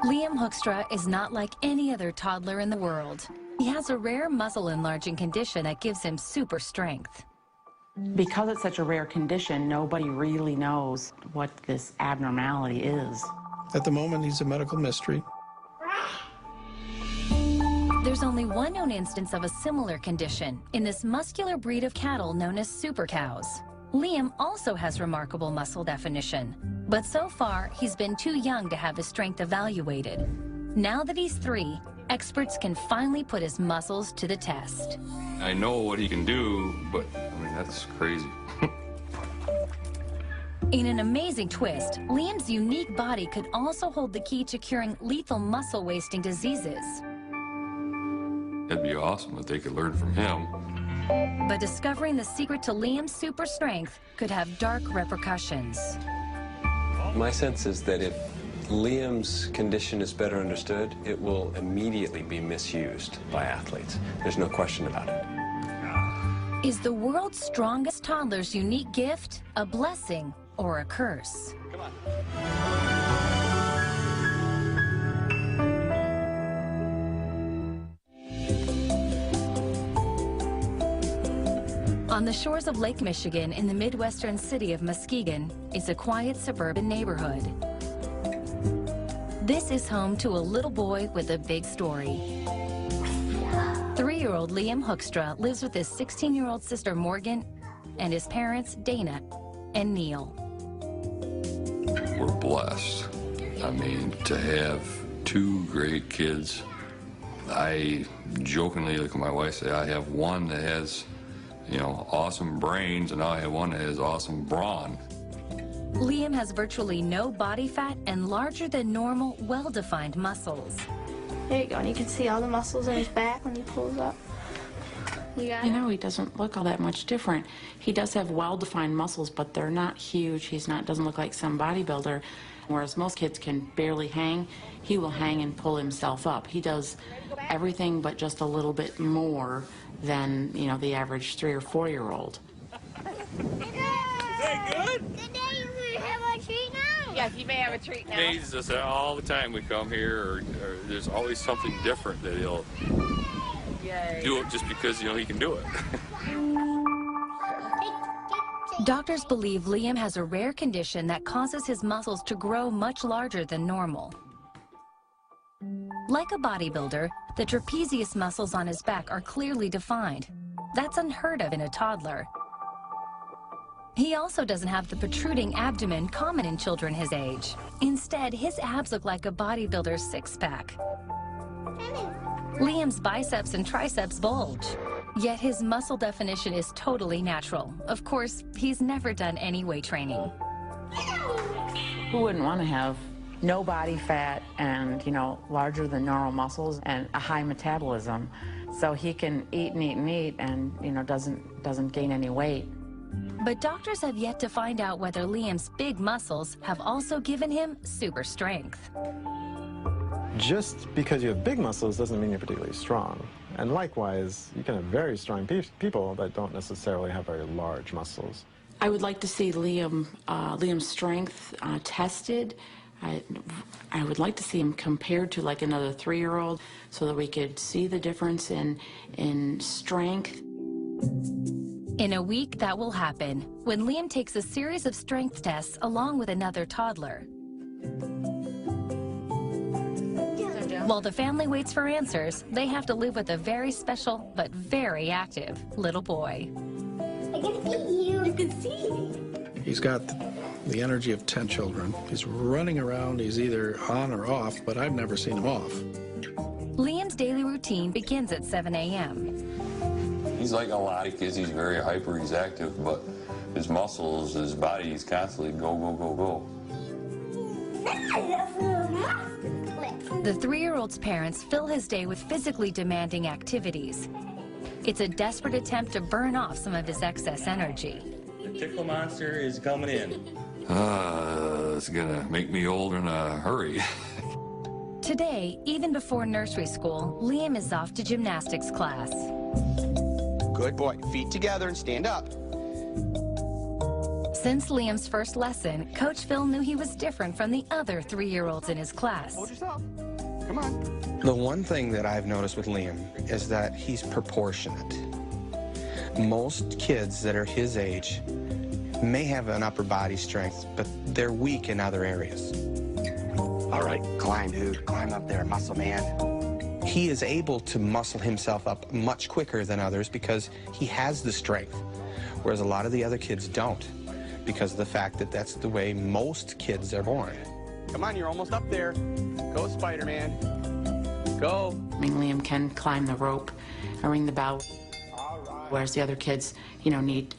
Liam Hoekstra is not like any other toddler in the world. He has a rare muscle enlarging condition that gives him super strength. Because it's such a rare condition, nobody really knows what this abnormality is. At the moment, he's a medical mystery. There's only one known instance of a similar condition in this muscular breed of cattle known as super cows. Liam also has remarkable muscle definition, but so far he's been too young to have his strength evaluated. Now that he's 3, experts can finally put his muscles to the test. I know what he can do, but I mean, that's crazy. In an amazing twist, Liam's unique body could also hold the key to curing lethal muscle wasting diseases. It'd be awesome if they could learn from him. But discovering the secret to Liam's super strength could have dark repercussions. My sense is that if Liam's condition is better understood, it will immediately be misused by athletes. There's no question about it. Is the world's strongest toddler's unique gift a blessing or a curse? Come on. On the shores of Lake Michigan in the Midwestern city of Muskegon is a quiet suburban neighborhood. This is home to a little boy with a big story. 3-year-old Liam Hoekstra lives with his 16-year-old sister Morgan and his parents Dana and Neil. We're blessed. I mean, to have 2 great kids. I jokingly look at my wife and say, I have one that has, you know, awesome brains, and now I have one that has awesome brawn. Liam has virtually no body fat and larger than normal, well-defined muscles. There you go, and you can see all the muscles in his back when he pulls up. You know, he doesn't look all that much different. He does have well-defined muscles, but they're not huge. Doesn't look like some bodybuilder. Whereas most kids can barely hang, he will hang and pull himself up. He does everything but just a little bit more than, you know, the average 3 or 4-year-old. Is that good? Today you have a treat now? Yes, you may have a treat now. Amazes us all the time we come here, or there's always something different that he'll do it just because, you know, he can do it. Doctors believe Liam has a rare condition that causes his muscles to grow much larger than normal. Like a bodybuilder, the trapezius muscles on his back are clearly defined. That's unheard of in a toddler. He also doesn't have the protruding abdomen common in children his age. Instead, his abs look like a bodybuilder's six-pack. Liam's biceps and triceps bulge, yet his muscle definition is totally natural. Of course, he's never done any weight training. Who wouldn't want to have no body fat and, you know, larger than normal muscles and a high metabolism, so he can eat and eat and eat and, you know, doesn't gain any weight? But doctors have yet to find out whether Liam's big muscles have also given him super strength. Just because you have big muscles doesn't mean you're particularly strong. And likewise, you can have very strong people that don't necessarily have very large muscles. I would like to see Liam's strength tested. I would like to see him compared to like another 3-year-old so that we could see the difference in strength. In a week, that will happen when Liam takes a series of strength tests along with another toddler. While the family waits for answers, they have to live with a very special but very active little boy. I can see you. You can see me. He's got the energy of 10 children. He's running around. He's either on or off, but I've never seen him off. Liam's daily routine begins at 7 a.m. He's like a lot of kids. He's very hyper. He's active, but his muscles, his body, he's constantly go, go, go, go. The 3-year-old's parents fill his day with physically demanding activities. It's a desperate attempt to burn off some of his excess energy. The tickle monster is coming in. It's gonna make me old in a hurry. Today, even before nursery school, Liam is off to gymnastics class. Good boy. Feet together and stand up. Since Liam's first lesson, Coach Phil knew he was different from the other 3-year-olds in his class. Hold yourself. Come on. The one thing that I've noticed with Liam is that he's proportionate. Most kids that are his age may have an upper body strength, but they're weak in other areas. All right, climb, dude. Climb up there, muscle man. He is able to muscle himself up much quicker than others because he has the strength, whereas a lot of the other kids don't, because of the fact that that's the way most kids are born. Come on, you're almost up there. Go, Spider-Man. Go. I mean, Liam can climb the rope and ring the bell, whereas the other kids, you know, need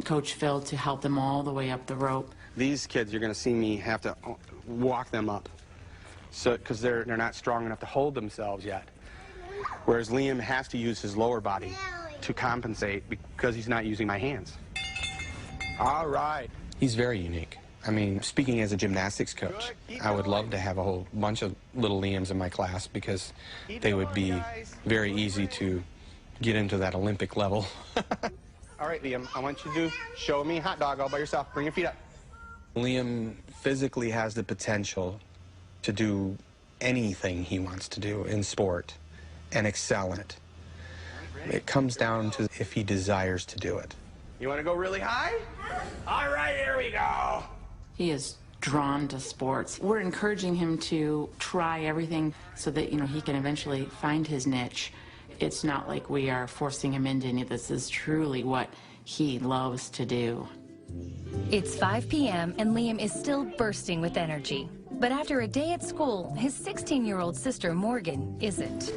Coach Phil to help them all the way up the rope. These kids, you're going to see me have to walk them up, so because they're not strong enough to hold themselves yet. Whereas Liam has to use his lower body to compensate because he's not using my hands. All right. He's very unique. I mean, speaking as a gymnastics coach, I would love to have a whole bunch of little Liams in my class because they would be very easy to get into that Olympic level. All right, Liam, I want you to show me hot dog all by yourself. Bring your feet up. Liam physically has the potential to do anything he wants to do in sport and excel in it. It comes down to if he desires to do it. You want to go really high? All right, here we go. He is drawn to sports. We're encouraging him to try everything so that, you know, he can eventually find his niche. It's not like we are forcing him into any of this. This is truly what he loves to do. It's 5 p.m. and Liam is still bursting with energy. But after a day at school, his 16-year-old sister Morgan isn't.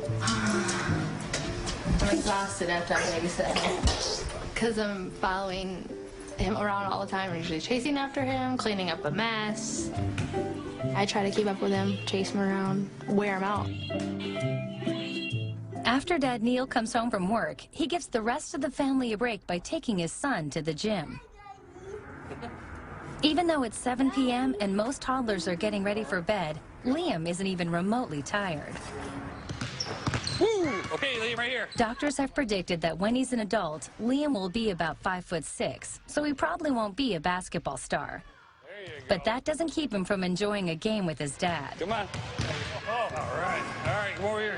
I'm exhausted after I babysit because I'm following him around all the time. I'm usually chasing after him, cleaning up a mess. I try to keep up with him, chase him around, wear him out. After Dad Neil comes home from work, he gives the rest of the family a break by taking his son to the gym. Even though it's 7 p.m. and most toddlers are getting ready for bed, Liam isn't even remotely tired. Woo! Okay, Liam, right here. Doctors have predicted that when he's an adult, Liam will be about 5'6", so he probably won't be a basketball star. But that doesn't keep him from enjoying a game with his dad. Come on. Oh, all right. All right, come over here.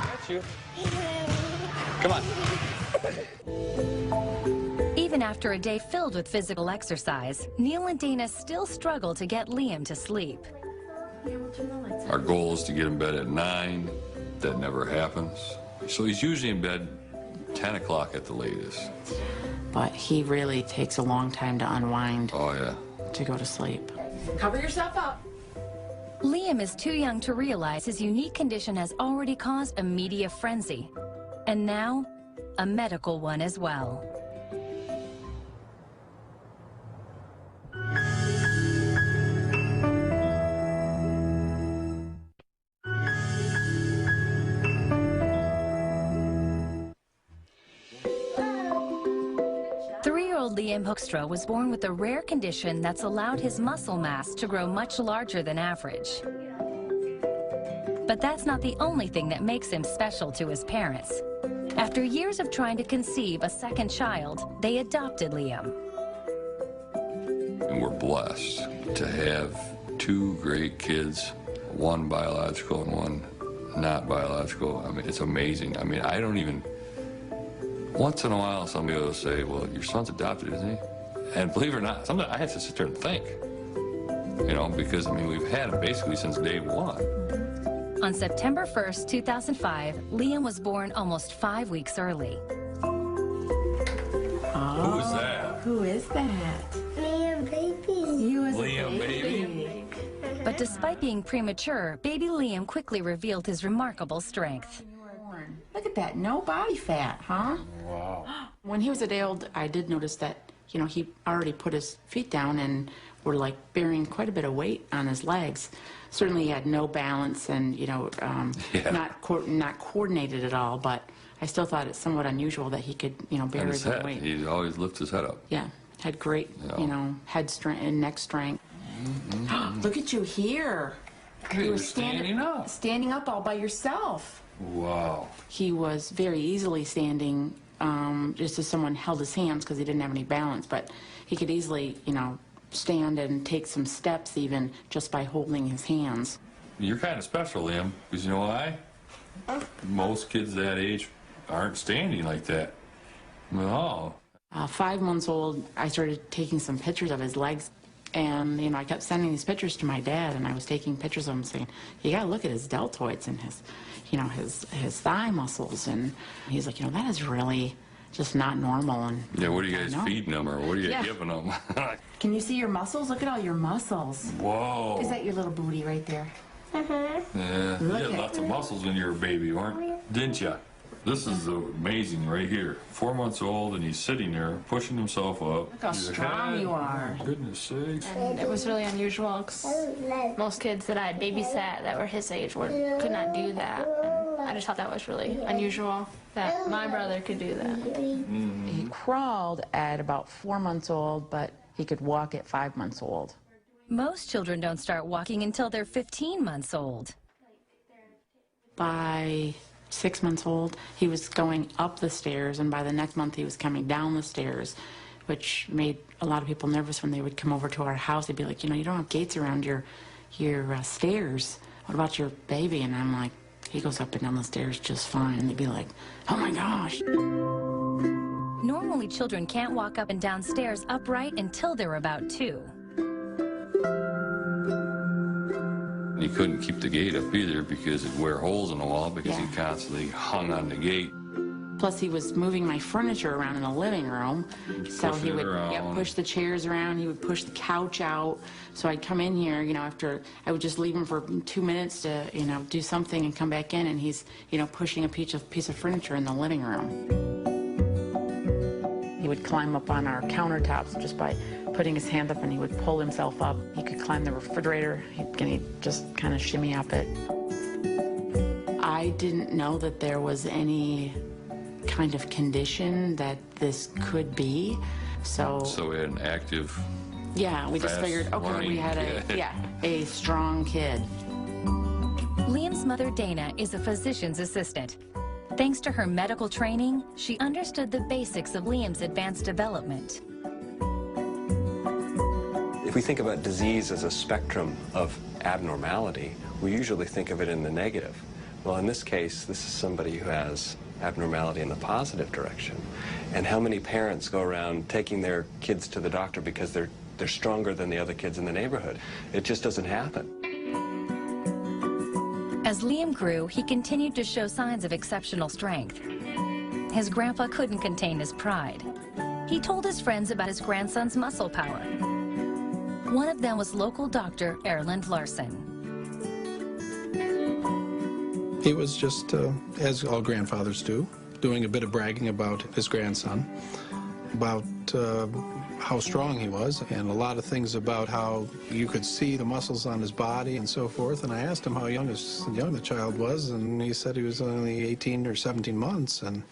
That's you. Come on. Even after a day filled with physical exercise, Neil and Dana still struggle to get Liam to sleep. Our goal is to get in bed at 9. That never happens. So he's usually in bed 10 o'clock at the latest. But he really takes a long time to unwind. Oh, yeah. To go to sleep. Cover yourself up. Liam is too young to realize his unique condition has already caused a media frenzy. And now, a medical one as well. Liam Hoekstra was born with a rare condition that's allowed his muscle mass to grow much larger than average. But that's not the only thing that makes him special to his parents. After years of trying to conceive a second child, they adopted Liam. And we're blessed to have 2 great kids, one biological and one not biological. I mean, it's amazing. I mean, I don't even... Once in a while, somebody will say, well, your son's adopted, isn't he? And believe it or not, sometimes I have to sit there and think, you know, because, I mean, we've had him basically since day one. On September 1st, 2005, Liam was born almost 5 weeks early. Oh, who is that? Who is that? Liam baby. You as Liam a baby. But despite being premature, baby Liam quickly revealed his remarkable strength. Look at that, no body fat, huh? Wow. When he was a day old, I did notice that, you know, he already put his feet down and were like bearing quite a bit of weight on his legs. Certainly he had no balance and, you know, not coordinated at all, but I still thought it somewhat unusual that he could, you know, bear his own weight. He always lifts his head up. Yeah, had great, you know, head strength and neck strength. Mm-hmm. Look at you here. You were standing up all by yourself. Wow. He was very easily standing just as someone held his hands because he didn't have any balance, but he could easily, you know, stand and take some steps even just by holding his hands. You're kind of special, Liam, because you know why? Most kids that age aren't standing like that. No. 5 months old, I started taking some pictures of his legs. And, you know, I kept sending these pictures to my dad, and I was taking pictures of him saying, you got to look at his deltoids and his, you know, his thigh muscles. And he's like, you know, that is really just not normal. And yeah, what are you guys feeding them, or what are you giving them? Can you see your muscles? Look at all your muscles. Whoa. Is that your little booty right there? Yeah, you had lots of muscles when you were a baby, didn't you? This is amazing right here. 4 months old, and he's sitting there pushing himself up. Look how strong you are. Goodness sakes. And it was really unusual because most kids that I had babysat that were his age could not do that. And I just thought that was really unusual that my brother could do that. He crawled at about 4 months old, but he could walk at 5 months old. Most children don't start walking until they're 15 months old. By 6 months old, he was going up the stairs, and by the next month he was coming down the stairs, which made a lot of people nervous when they would come over to our house. They'd be like, you know, you don't have gates around your stairs. What about your baby? And I'm like, he goes up and down the stairs just fine. And they'd be like, oh my gosh. Normally, children can't walk up and down stairs upright until they're about 2. He couldn't keep the gate up either because it'd wear holes in the wall because he constantly hung on the gate. Plus, he was moving my furniture around in the living room. So he would push the chairs around. He would push the couch out. So I'd come in here, you know, after I would just leave him for 2 minutes to, you know, do something and come back in, and he's, you know, pushing a piece of furniture in the living room. He would climb up on our countertops just by putting his hand up, and he would pull himself up. He could climb the refrigerator, and he'd just kind of shimmy up it. I didn't know that there was any kind of condition that this could be, so we had an active, yeah, we just figured, okay, we had a strong kid. Liam's mother, Dana, is a physician's assistant. Thanks to her medical training, she understood the basics of Liam's advanced development. If we think about disease as a spectrum of abnormality, we usually think of it in the negative. Well, in this case, this is somebody who has abnormality in the positive direction. And how many parents go around taking their kids to the doctor because they're stronger than the other kids in the neighborhood? It just doesn't happen. As Liam grew, he continued to show signs of exceptional strength. His grandpa couldn't contain his pride. He told his friends about his grandson's muscle power. One of them was local doctor Erland Larson. He was just, as all grandfathers do, doing a bit of bragging about his grandson, about how strong he was, and a lot of things about how you could see the muscles on his body and so forth. And I asked him how young the child was, and he said he was only 18 or 17 months, and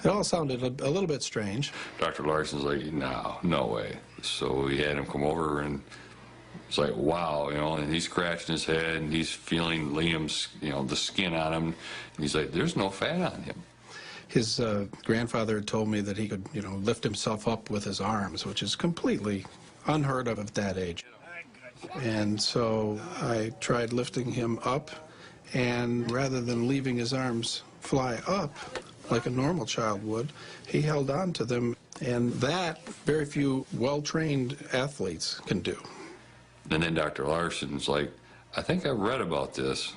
it all sounded a little bit strange. Dr. Larson's like, no way. So we had him come over, and it's like, wow, you know, and he's scratching his head, and he's feeling Liam's, you know, the skin on him, and he's like, there's no fat on him. His grandfather had told me that he could, you know, lift himself up with his arms, which is completely unheard of at that age. And so I tried lifting him up, and rather than leaving his arms fly up like a normal child would, he held on to them, and that very few well-trained athletes can do. And then Dr. Larson's like, I think I read about this.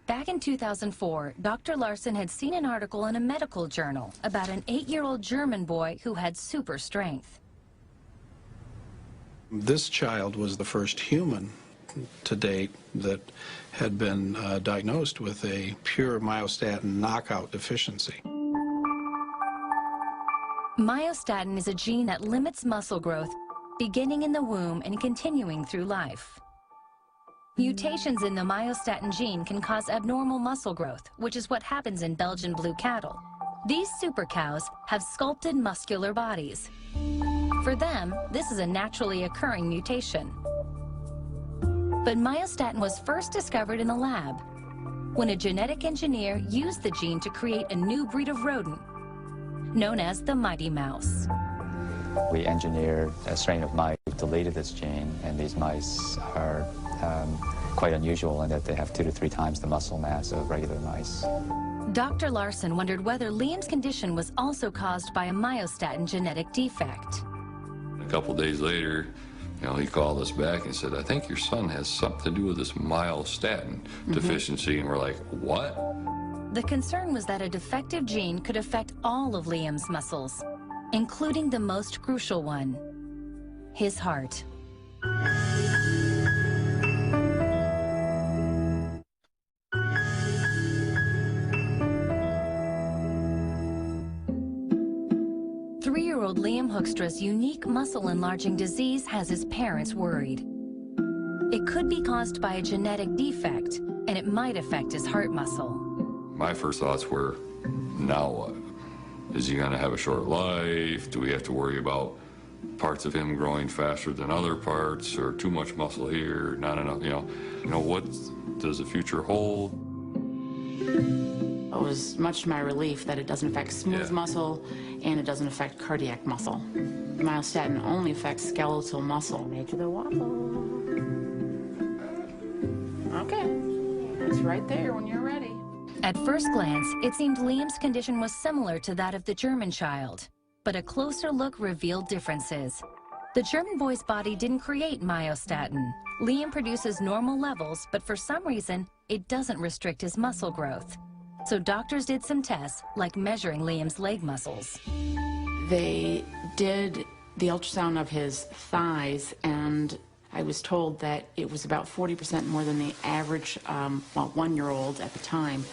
Back in 2004, Dr. Larson had seen an article in a medical journal about an 8-year-old German boy who had super strength. This child was the first human to date that had been diagnosed with a pure myostatin knockout deficiency. Myostatin is a gene that limits muscle growth, beginning in the womb and continuing through life. Mutations in the myostatin gene can cause abnormal muscle growth, which is what happens in Belgian blue cattle. These super cows have sculpted muscular bodies. For them, this is a naturally occurring mutation. But myostatin was first discovered in the lab when a genetic engineer used the gene to create a new breed of rodent. known as the Mighty Mouse. We engineered a strain of mice that deleted this gene, and these mice are quite unusual in that they have 2 to 3 times the muscle mass of regular mice. Dr. Larson wondered whether Liam's condition was also caused by a myostatin genetic defect. A couple days later, he called us back and said, I think your son has something to do with this myostatin deficiency. And we're like, what? The concern was that a defective gene could affect all of Liam's muscles, including the most crucial one, his heart. Three-year-old Liam Hoekstra's unique muscle-enlarging disease has his parents worried. It could be caused by a genetic defect, and it might affect his heart muscle. My first thoughts were, now what? Is he going to have a short life? Do we have to worry about parts of him growing faster than other parts, or too much muscle here, not enough, what does the future hold? It was much to my relief that it doesn't affect smooth muscle and it doesn't affect cardiac muscle. Myostatin only affects skeletal muscle. Make it a waffle. Okay, it's right there when you're ready. At first glance, it seemed Liam's condition was similar to that of the German child, but a closer look revealed differences. The German boy's body didn't create myostatin. Liam produces normal levels, but for some reason, it doesn't restrict his muscle growth. So doctors did some tests, like measuring Liam's leg muscles. They did the ultrasound of his thighs, and I was told that it was about 40% more than the average 1-year-old at the time.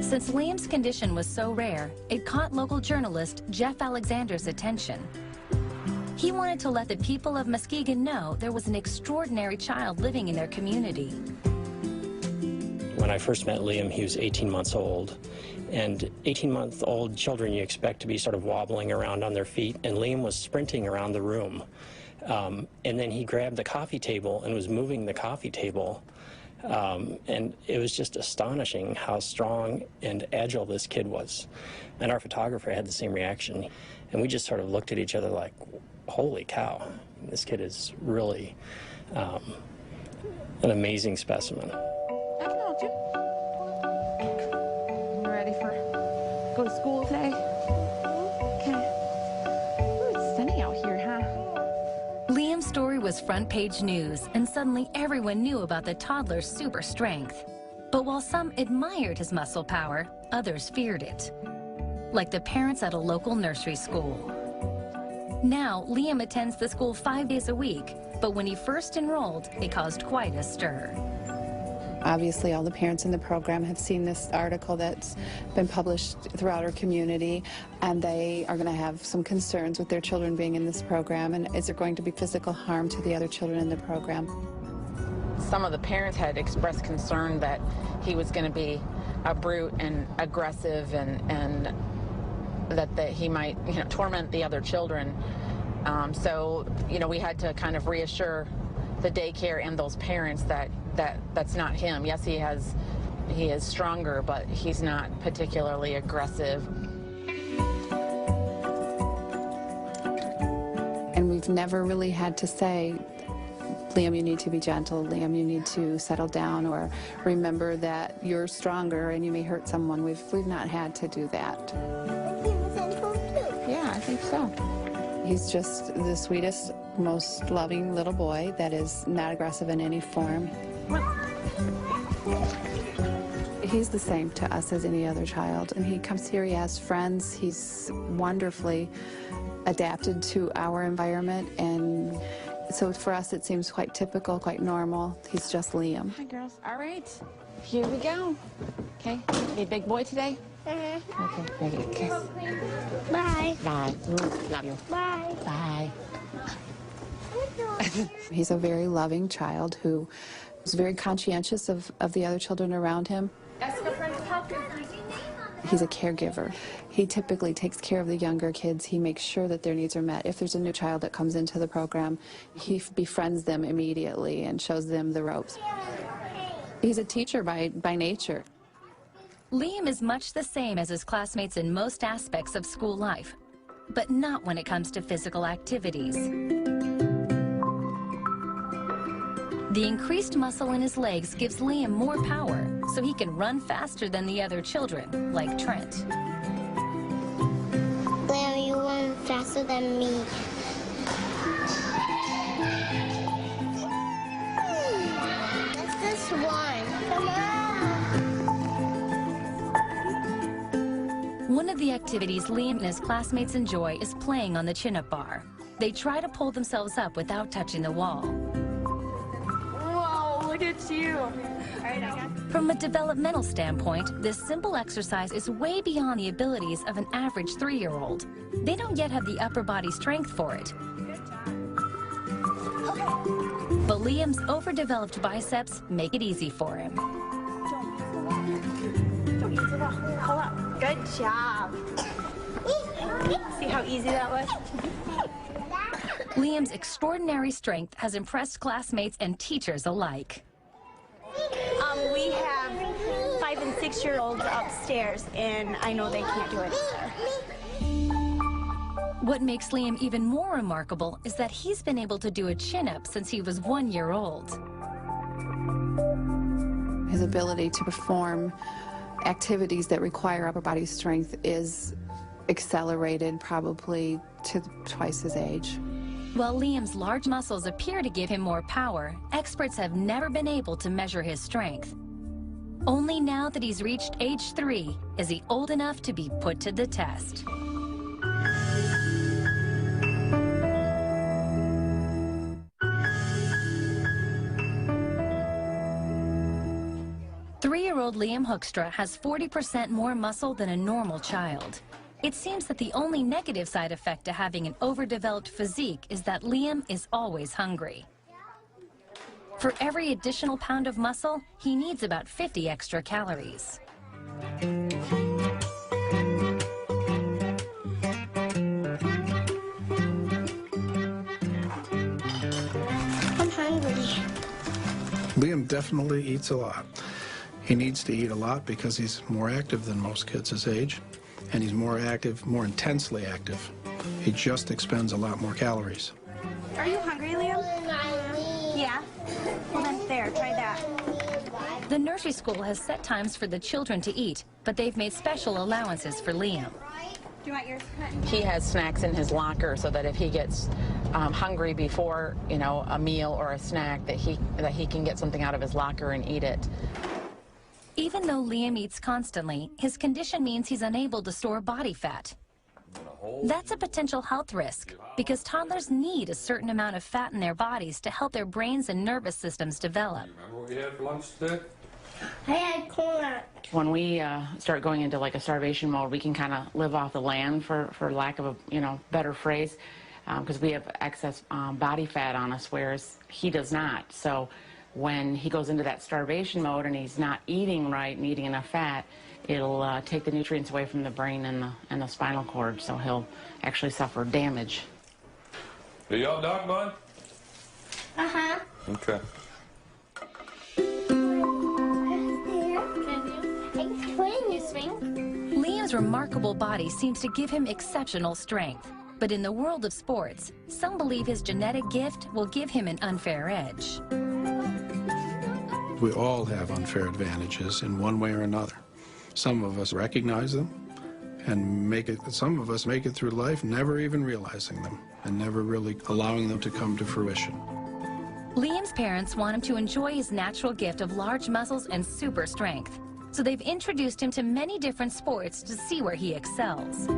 Since Liam's condition was so rare, it caught local journalist Jeff Alexander's attention. He wanted to let the people of Muskegon know there was an extraordinary child living in their community. When I first met Liam, he was 18 months old. And 18-month-old children you expect to be sort of wobbling around on their feet, and Liam was sprinting around the room. And then he grabbed the coffee table and was moving the coffee table. And it was just astonishing how strong and agile this kid was. And our photographer had the same reaction. And we just sort of looked at each other like, holy cow, this kid is really an amazing specimen. Ready for go to school today? Okay. Ooh, it's sunny out here, huh? Liam's story was front-page news, and suddenly everyone knew about the toddler's super strength. But while some admired his muscle power, others feared it, like the parents at a local nursery school. Now, Liam attends the school 5 days a week, but when he first enrolled, it caused quite a stir. Obviously, all the parents in the program have seen this article that's been published throughout our community, and they are going to have some concerns with their children being in this program, and is there going to be physical harm to the other children in the program? Some of the parents had expressed concern that he was going to be a brute and aggressive, and that he might, torment the other children. So, we had to kind of reassure the daycare and those parents that's not him. Yes, he is stronger, but he's not particularly aggressive. And we've never really had to say, Liam, you need to be gentle. Liam, you need to settle down, or remember that you're stronger and you may hurt someone. We've not had to do that. Yeah, I think so. He's just the sweetest, most loving little boy that is not aggressive in any form. He's the same to us as any other child, and he comes here, he has friends, he's wonderfully adapted to our environment, and so for us it seems quite typical, quite normal. He's just Liam. Hi, girls. All right, here we go. Okay, you a big boy today? Okay, ready, kiss. Bye. Bye. Love you. Bye. Bye. He's a very loving child who is very conscientious of the other children around him. He's a caregiver. He typically takes care of the younger kids. He makes sure that their needs are met. If there's a new child that comes into the program, he befriends them immediately and shows them the ropes. He's a teacher by nature. Liam is much the same as his classmates in most aspects of school life, but not when it comes to physical activities. The increased muscle in his legs gives Liam more power, so he can run faster than the other children, like Trent. Liam, you run faster than me. What's this one? Come on. One of the activities Liam and his classmates enjoy is playing on the chin-up bar. They try to pull themselves up without touching the wall. Whoa, look at you. All right, I got you. From a developmental standpoint, this simple exercise is way beyond the abilities of an average 3-year-old. They don't yet have the upper body strength for it. But Liam's overdeveloped biceps make it easy for him. Don't use the wall. Hold up. Good job. See how easy that was? Liam's extraordinary strength has impressed classmates and teachers alike. We have 5- and 6-year-olds upstairs, and I know they can't do it either. What makes Liam even more remarkable is that he's been able to do a chin-up since he was 1 year old. His ability to perform activities that require upper body strength is accelerated probably to twice his age. While Liam's large muscles appear to give him more power, experts have never been able to measure his strength. Only now that he's reached age 3 is he old enough to be put to the test. Three-year-old Liam Hoekstra has 40% more muscle than a normal child. It seems that the only negative side effect to having an overdeveloped physique is that Liam is always hungry. For every additional pound of muscle, he needs about 50 extra calories. I'm hungry. Liam definitely eats a lot. He needs to eat a lot because he's more active than most kids his age, and he's more active, more intensely active. He just expends a lot more calories. Are you hungry, Liam? Yeah? Well then, there, try that. The nursery school has set times for the children to eat, but they've made special allowances for Liam. Do you want yours cut? He has snacks in his locker so that if he gets hungry before, a meal or a snack, that he can get something out of his locker and eat it. Even though Liam eats constantly, his condition means he's unable to store body fat. That's a potential health risk because toddlers need a certain amount of fat in their bodies to help their brains and nervous systems develop. Remember what we had for lunch today? I had corn. When we start going into like a starvation mode, we can kind of live off the land, for lack of a better phrase, because we have excess body fat on us, whereas he does not. So when he goes into that starvation mode and he's not eating right and eating enough fat, it'll take the nutrients away from the brain and the spinal cord, so he'll actually suffer damage. Are you all done, bud? Uh-huh. Okay. Liam's remarkable body seems to give him exceptional strength. But in the world of sports, some believe his genetic gift will give him an unfair edge. We all have unfair advantages in one way or another. Some of us recognize them and some of us make it through life never even realizing them and never really allowing them to come to fruition. Liam's parents want him to enjoy his natural gift of large muscles and super strength. So they've introduced him to many different sports to see where he excels.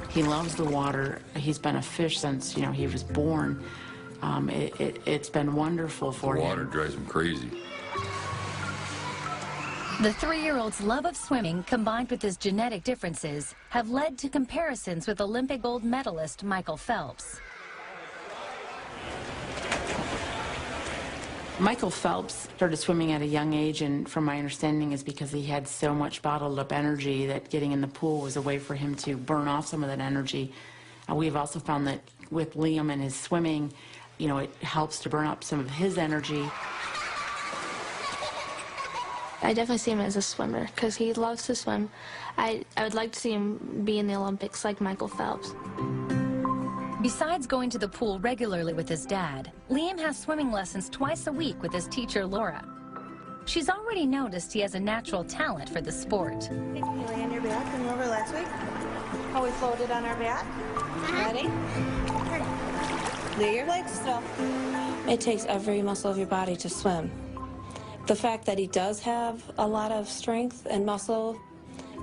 He loves the water. He's been a fish since, he was born. It's been wonderful for him. The water drives him crazy. The 3-year-old's love of swimming, combined with his genetic differences, have led to comparisons with Olympic gold medalist Michael Phelps. Michael Phelps started swimming at a young age, and from my understanding is because he had so much bottled up energy that getting in the pool was a way for him to burn off some of that energy. We've also found that with Liam and his swimming, it helps to burn up some of his energy. I definitely see him as a swimmer because he loves to swim. I would like to see him be in the Olympics like Michael Phelps. Besides going to the pool regularly with his dad, Liam has swimming lessons twice a week with his teacher, Laura. She's already noticed he has a natural talent for the sport. Can you lay on your back? Remember last week how we floated on our back? Ready? Lay your legs still. It takes every muscle of your body to swim. The fact that he does have a lot of strength and muscle,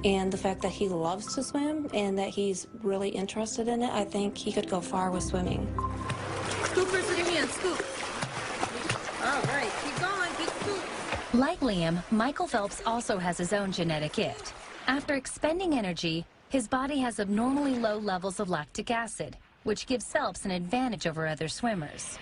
and the fact that he loves to swim and that he's really interested in it, I think he could go far with swimming. Scoopers in your hands, scoop. All right, keep going, keep scoop. Like Liam, Michael Phelps also has his own genetic gift. After expending energy, his body has abnormally low levels of lactic acid, which gives Phelps an advantage over other swimmers.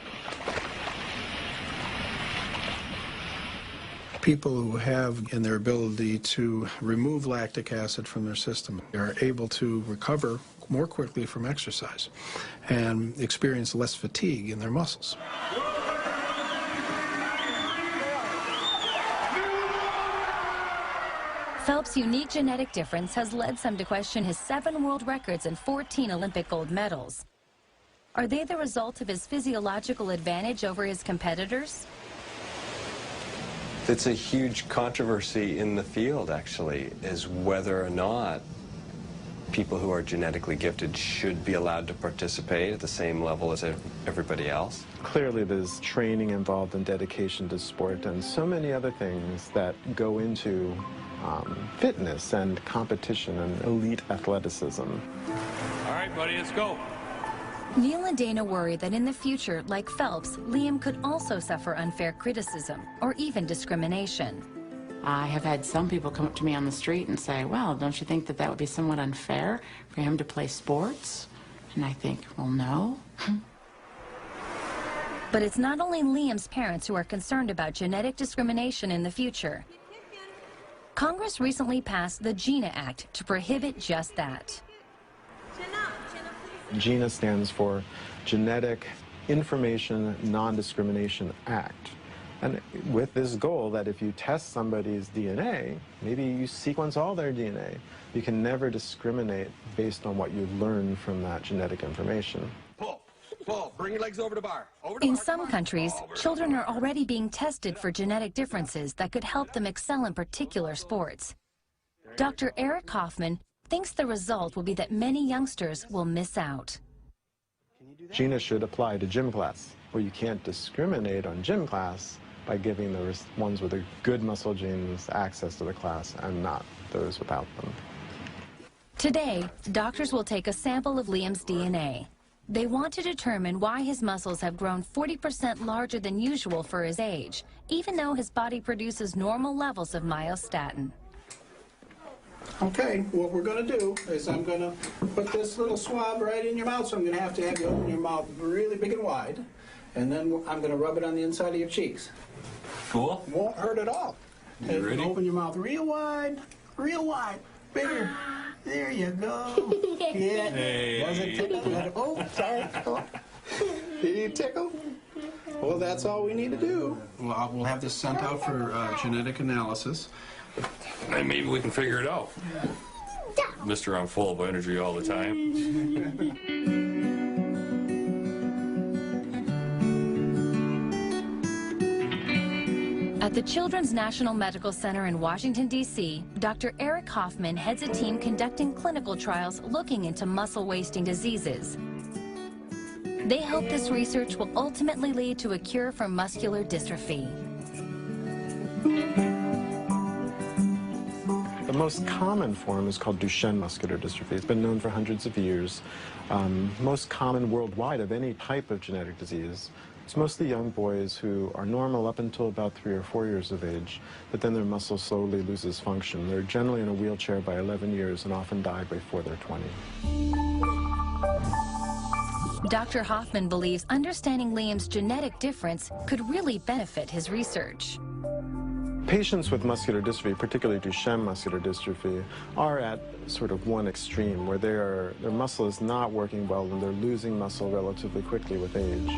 People who have in their ability to remove lactic acid from their system are able to recover more quickly from exercise and experience less fatigue in their muscles. Phelps' unique genetic difference has led some to question his 7 world records and 14 Olympic gold medals. Are they the result of his physiological advantage over his competitors? It's a huge controversy in the field, actually, is whether or not people who are genetically gifted should be allowed to participate at the same level as everybody else. Clearly there's training involved and dedication to sport and so many other things that go into fitness and competition and elite athleticism. All right, buddy, let's go. Neil and Dana worry that in the future, like Phelps, Liam could also suffer unfair criticism or even discrimination. I have had some people come up to me on the street and say, well, don't you think that that would be somewhat unfair for him to play sports? And I think, well, no. But it's not only Liam's parents who are concerned about genetic discrimination in the future. Congress recently passed the GINA Act to prohibit just that. GINA stands for Genetic Information Non-Discrimination Act. And with this goal that if you test somebody's DNA, maybe you sequence all their DNA, you can never discriminate based on what you learn from that genetic information. Pull, bring your legs over the bar. In some countries, children are already being tested for genetic differences that could help them excel in particular sports. Dr. Eric Kaufman thinks the result will be that many youngsters will miss out. GINA should apply to gym class, where you can't discriminate on gym class by giving the ones with the good muscle genes access to the class and not those without them. Today, doctors will take a sample of Liam's DNA. They want to determine why his muscles have grown 40% larger than usual for his age, even though his body produces normal levels of myostatin. Okay, what we're going to do is I'm going to put this little swab right in your mouth, so I'm going to have you open your mouth really big and wide, and then I'm going to rub it on the inside of your cheeks. Cool. Won't hurt at all. You ready? Open your mouth real wide, bigger. There you go. Yeah. Hey. Was it tickle? Oh, sorry. Did you tickle? Well, that's all we need to do. Well, we'll have this sent out for genetic analysis. And maybe we can figure it out. Mister, I'm full of energy all the time. At the Children's National Medical Center in Washington, D.C., Dr. Eric Kaufman heads a team conducting clinical trials looking into muscle-wasting diseases. They hope this research will ultimately lead to a cure for muscular dystrophy. The most common form is called Duchenne muscular dystrophy. It's been known for hundreds of years. Most common worldwide of any type of genetic disease. It's mostly young boys who are normal up until about 3 or 4 years of age, but then their muscle slowly loses function. They're generally in a wheelchair by 11 years and often die before they're 20. Dr. Hoffman believes understanding Liam's genetic difference could really benefit his research. Patients with muscular dystrophy, particularly Duchenne muscular dystrophy, are at sort of one extreme where their muscle is not working well and they're losing muscle relatively quickly with age.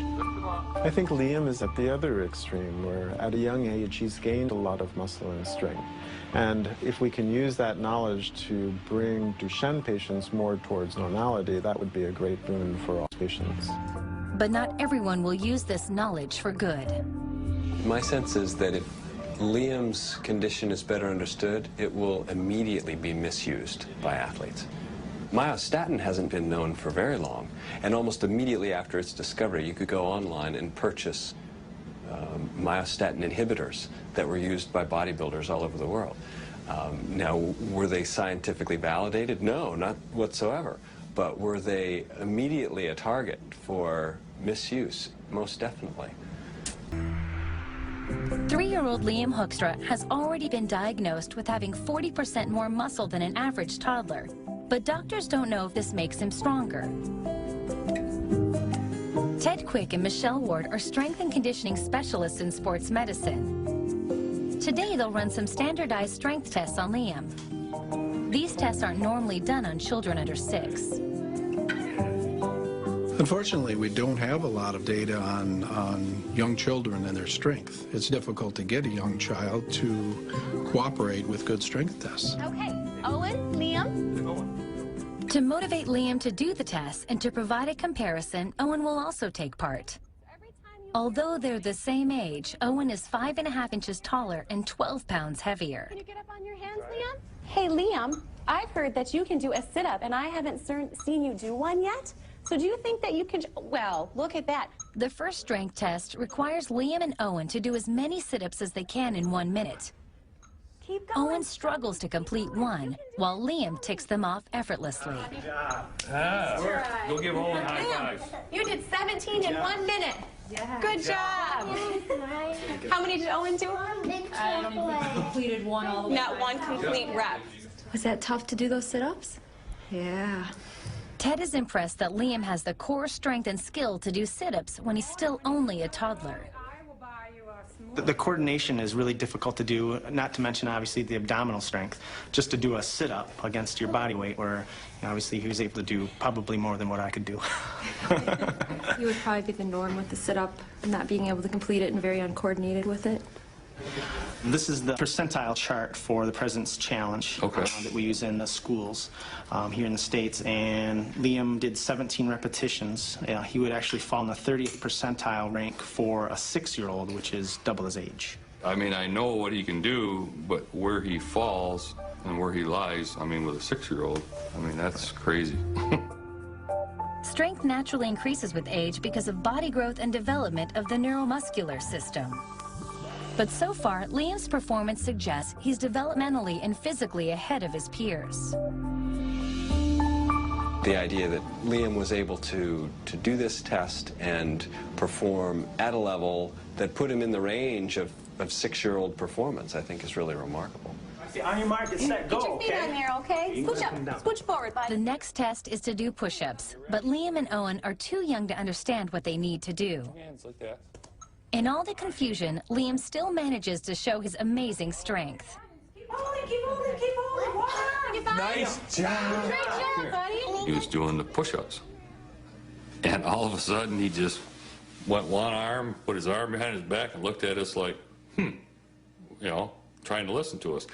I think Liam is at the other extreme where at a young age he's gained a lot of muscle and strength. And if we can use that knowledge to bring Duchenne patients more towards normality, that would be a great boon for all patients. But not everyone will use this knowledge for good. My sense is that if Liam's condition is better understood, it will immediately be misused by athletes. Myostatin hasn't been known for very long, and almost immediately after its discovery, you could go online and purchase myostatin inhibitors that were used by bodybuilders all over the world. Now, were they scientifically validated? No, not whatsoever. But were they immediately a target for misuse? Most definitely. 3-year-old Liam Hoekstra has already been diagnosed with having 40% more muscle than an average toddler, but doctors don't know if this makes him stronger. Ted Quick and Michelle Ward are strength and conditioning specialists in sports medicine. Today they'll run some standardized strength tests on Liam. These tests aren't normally done on children under 6. Unfortunately, we don't have a lot of data on young children and their strength. It's difficult to get a young child to cooperate with good strength tests. Okay, Owen, Liam. To motivate Liam to do the tests and to provide a comparison, Owen will also take part. Although they're the same age, Owen is 5.5 inches taller and 12 pounds heavier. Can you get up on your hands, Liam? Hey, Liam, I've heard that you can do a sit-up, and I haven't seen you do one yet. So do you think that you can, well, look at that. The first strength test requires Liam and Owen to do as many sit-ups as they can in 1 minute. Keep going. Owen struggles to complete one, while Liam ticks them off effortlessly. Good job. Go give Owen a high five. You did 17 in 1 minute. Yeah. Good job. How many did Owen do? Completed one all the way. Not one complete rep. Was that tough to do those sit-ups? Yeah. Ted is impressed that Liam has the core strength and skill to do sit-ups when he's still only a toddler. The coordination is really difficult to do, not to mention obviously the abdominal strength. Just to do a sit-up against your body weight, where obviously he was able to do probably more than what I could do. You would probably be the norm with the sit-up, not being able to complete it and very uncoordinated with it. This is the percentile chart for the President's Challenge that we use in the schools here in the States, and Liam did 17 repetitions. He would actually fall in the 30th percentile rank for a 6-year-old, which is double his age. I mean, I know what he can do, but where he falls and where he lies, I mean, with a 6-year-old, I mean, that's crazy. Strength naturally increases with age because of body growth and development of the neuromuscular system. But so far, Liam's performance suggests he's developmentally and physically ahead of his peers. The idea that Liam was able to do this test and perform at a level that put him in the range of 6-year-old performance, I think is really remarkable. On your mark, get set, go, Get your feet on there, okay? Scooch up, scooch forward, bud. The next test is to do push-ups, but Liam and Owen are too young to understand what they need to do. Hands like that. In all the confusion, Liam still manages to show his amazing strength. Keep holding. Nice job. Great job, buddy. He was doing the push-ups, and all of a sudden he just went one arm, put his arm behind his back, and looked at us like, trying to listen to us,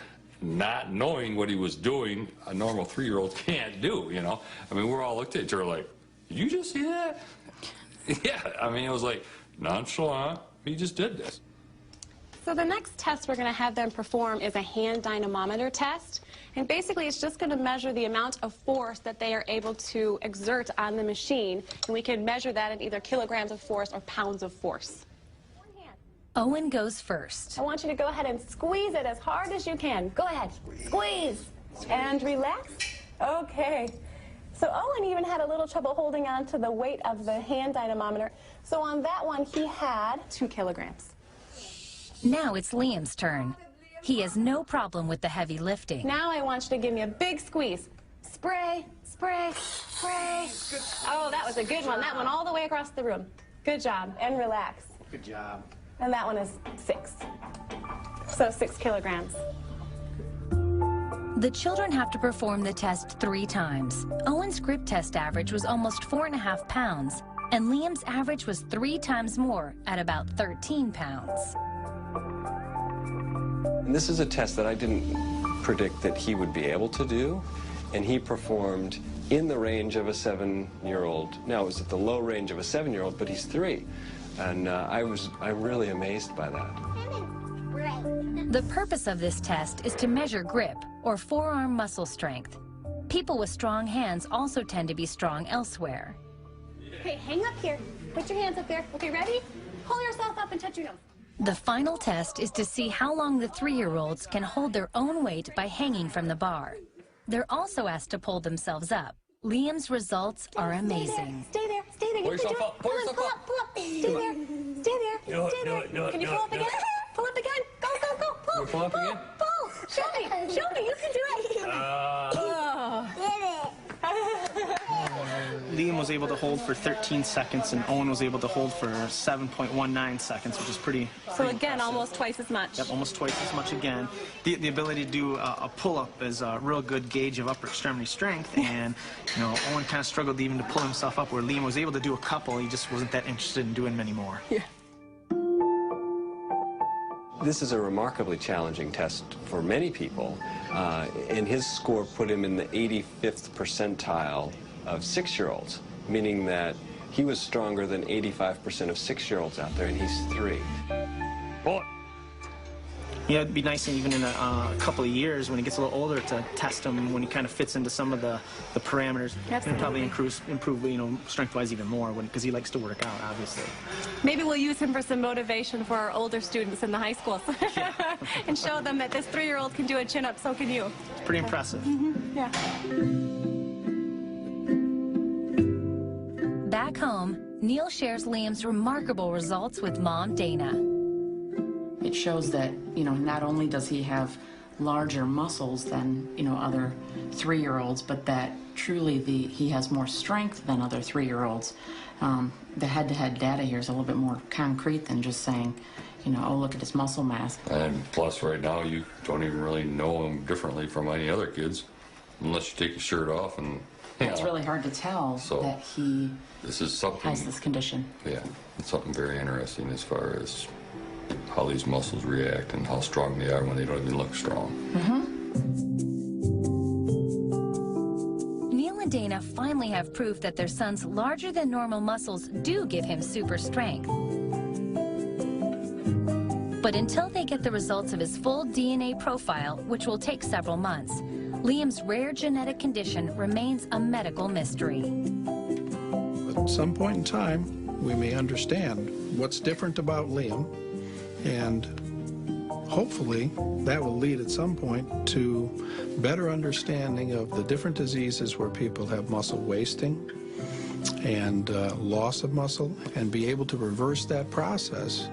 not knowing what he was doing. A normal 3-year-old can't do. I mean, we're all looked at each other like, did you just see that? Yeah, I mean, it was like nonchalant. He just did this. So the next test we're going to have them perform is a hand dynamometer test. And basically it's just going to measure the amount of force that they are able to exert on the machine. And we can measure that in either kilograms of force or pounds of force. Owen goes first. I want you to go ahead and squeeze it as hard as you can. Go ahead. Squeeze. And relax. Okay. So Owen even had a little trouble holding on to the weight of the hand dynamometer. So on that one, he had 2 kilograms. Now it's Liam's turn. He has no problem with the heavy lifting. Now I want you to give me a big squeeze. Spray, spray, spray. Oh, that was a good one. That one all the way across the room. Good job. And relax. Good job. And that one is 6. So 6 kilograms. The children have to perform the test 3 times. Owen's grip test average was almost 4.5 pounds, and Liam's average was 3 times more at about 13 pounds. And this is a test that I didn't predict that he would be able to do, and he performed in the range of a 7-year-old. Now, it was at the low range of a 7-year-old, but he's 3. And I'm really amazed by that. The purpose of this test is to measure grip, or forearm muscle strength. People with strong hands also tend to be strong elsewhere. Okay, hang up here. Put your hands up there. Okay, ready? Pull yourself up and touch your nose. The final test is to see how long the 3-year-olds can hold their own weight by hanging from the bar. They're also asked to pull themselves up. Liam's results are amazing. Stay there. Stay there. You can do it. Pull up. Stay there. Stay there. Stay there. Can you pull up again? Pull up again. Go. Pull. Pull up again? Pull. Show me. You can do it. Liam was able to hold for 13 seconds, and Owen was able to hold for 7.19 seconds, which is pretty So again, impressive. almost twice as much. Yep, almost twice as much again. The ability to do a pull-up is a real good gauge of upper extremity strength, and Owen kind of struggled even to pull himself up, where Liam was able to do a couple. He just wasn't that interested in doing many more. Yeah. This is a remarkably challenging test for many people, and his score put him in the 85th percentile of 6-year-olds, meaning that he was stronger than 85% of 6-year-olds out there, and he's 3. Yeah, it'd be nice even in a couple of years when he gets a little older to test him when he kind of fits into some of the parameters. And probably improve strength-wise even more because he likes to work out, obviously. Maybe we'll use him for some motivation for our older students in the high schools and show them that this 3-year-old can do a chin-up, so can you. It's pretty impressive. Yeah. Back home, Neil shares Liam's remarkable results with Mom Dana. It shows that, not only does he have larger muscles than, other 3-year-olds, but that truly he has more strength than other 3-year-olds. The head-to-head data here is a little bit more concrete than just saying, oh, look at his muscle mass. And plus, right now, you don't even really know him differently from any other kids, unless you take your shirt off and... It's really hard to tell that he has this condition. Yeah, it's something very interesting as far as how these muscles react and how strong they are when they don't even look strong. Neil and Dana finally have proof that their son's larger-than-normal muscles do give him super strength. But until they get the results of his full DNA profile, which will take several months, Liam's rare genetic condition remains a medical mystery. At some point in time, we may understand what's different about Liam, and hopefully that will lead at some point to better understanding of the different diseases where people have muscle wasting and loss of muscle, and be able to reverse that process.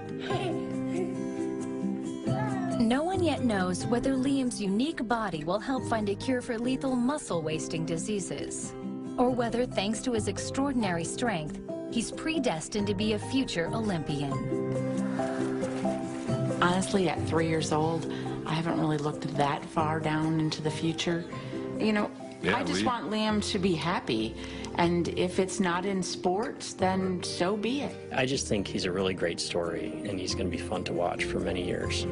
No one yet knows whether Liam's unique body will help find a cure for lethal muscle-wasting diseases, or whether, thanks to his extraordinary strength, he's predestined to be a future Olympian. Honestly, at 3 years old, I haven't really looked that far down into the future. I just want Liam to be happy, and if it's not in sports, then so be it. I just think he's a really great story, and he's going to be fun to watch for many years.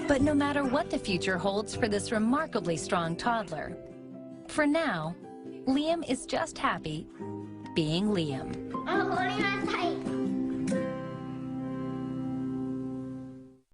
But no matter what the future holds for this remarkably strong toddler, for now, Liam is just happy being Liam. I'm holding on tight.